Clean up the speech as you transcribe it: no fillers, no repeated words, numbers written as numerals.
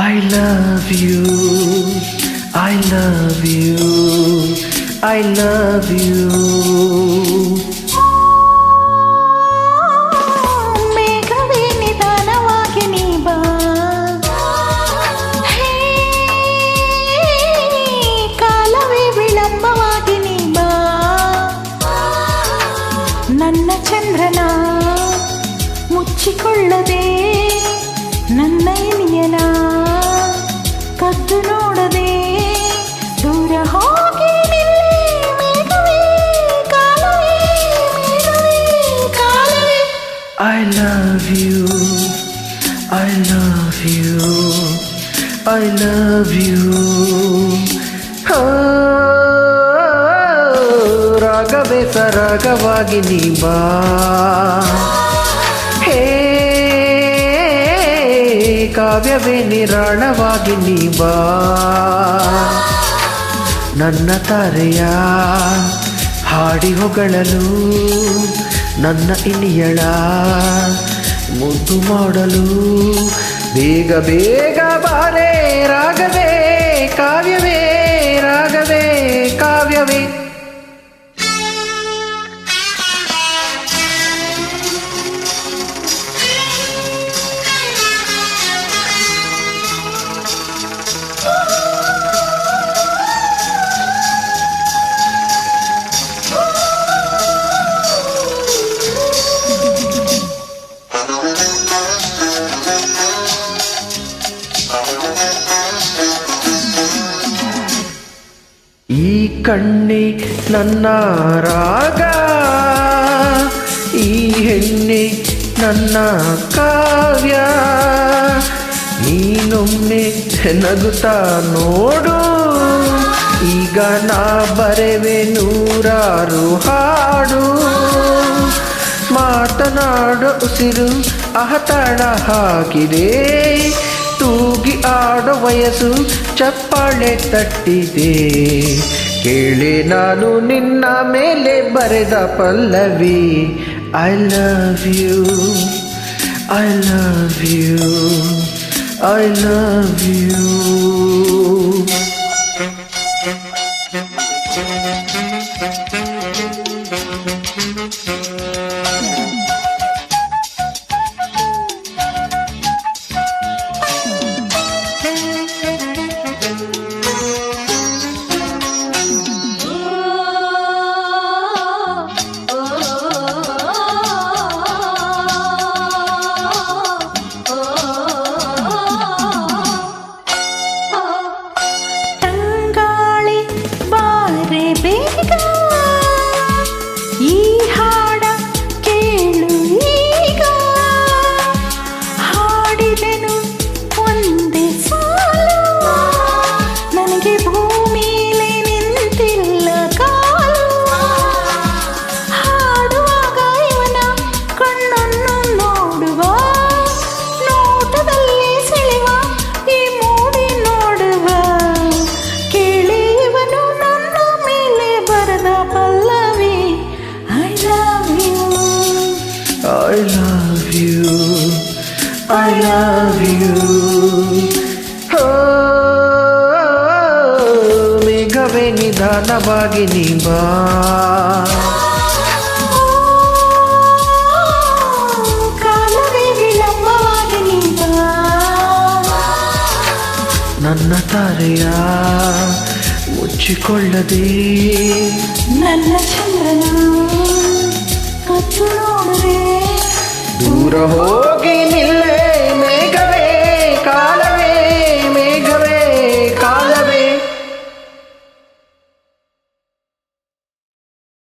I love you, I love you, I love you. ಮೇಘವೇ ನಿಧಾನವಾಗಿ ನೀ ಬಾ, ಕಾಲವೇ ವಿಳಂಬವಾಗಿ ನೀ ಬಾ, ನನ್ನ ಚಂದ್ರನ ಮುಚ್ಚಿಕೊಳ್ಳದೆ ನನ್ನ ಇನಿಯನ ಕದ್ದು ನೋಡದೆ ದೂರ ಹೋಗಿ ನಿಲ್ಲಿ. ಮೇಘವೇ ಕಾಲವೇ, ಮೇಘವೇ ಕಾಲವೇ. I love you, I love you, I love you. ರಾಗವೇ ಸರಾಗವಾಗಿ ನೀ ಬಾ, ಹೇ ಕಾವ್ಯವೇ ನಿರಾಳವಾಗಿ ನೀ ಬಾ, ನನ್ನ ತಾರೆಯ ಹಾಡಿ ಹೊಗಳಲು, ನನ್ನ ಇನಿಯಳ ಮುದ್ದು ಮಾಡಲು, ಬೇಗ ಬೇಗ ಬಾರೆ ರಾಗವೇ ಕಾವ್ಯವೇ, ರಾಗವೇ ಕಾವ್ಯವೇ. ಈ ಕಣ್ಣೆ ನನ್ನ ರಾಗ, ಈ ಹೆಣ್ಣೆ ನನ್ನ ಕಾವ್ಯ, ನೀನೊಮ್ಮೆ ನಗುತ್ತಾ ನೋಡು, ಈಗ ನಾ ಬರೆವೆ ನೂರಾರು ಹಾಡು, ಮಾತನಾಡೋ ಉಸಿರು ಅಹತಳ ಹಾಕಿದೆ, ತೂಗಿ ಆಡೋ ವಯಸ್ಸು ಚಪ್ಪಾಳೆ ತಟ್ಟಿದೆ, ಕೇಳಿ ನಾನು ನಿನ್ನ ಮೇಲೆ ಬರೆದ ಪಲ್ಲವಿ. I love you, I love you, I love you. I love you, I love you. ಮೇಘವೇ ನಿಧಾನವಾಗಿ ನೀ ಬಾ, ಕಾಲವೇ ವಿಳಂಬವಾಗಿ ನೀ ಬಾ, ನನ್ನ ತಾರೆಯ ಮುಚ್ಚಿಕೊಳ್ಳದೆ ನನ್ನ ಚಂದ್ರನ ಕತ್ತು ನೋಡದೆ ದೂರ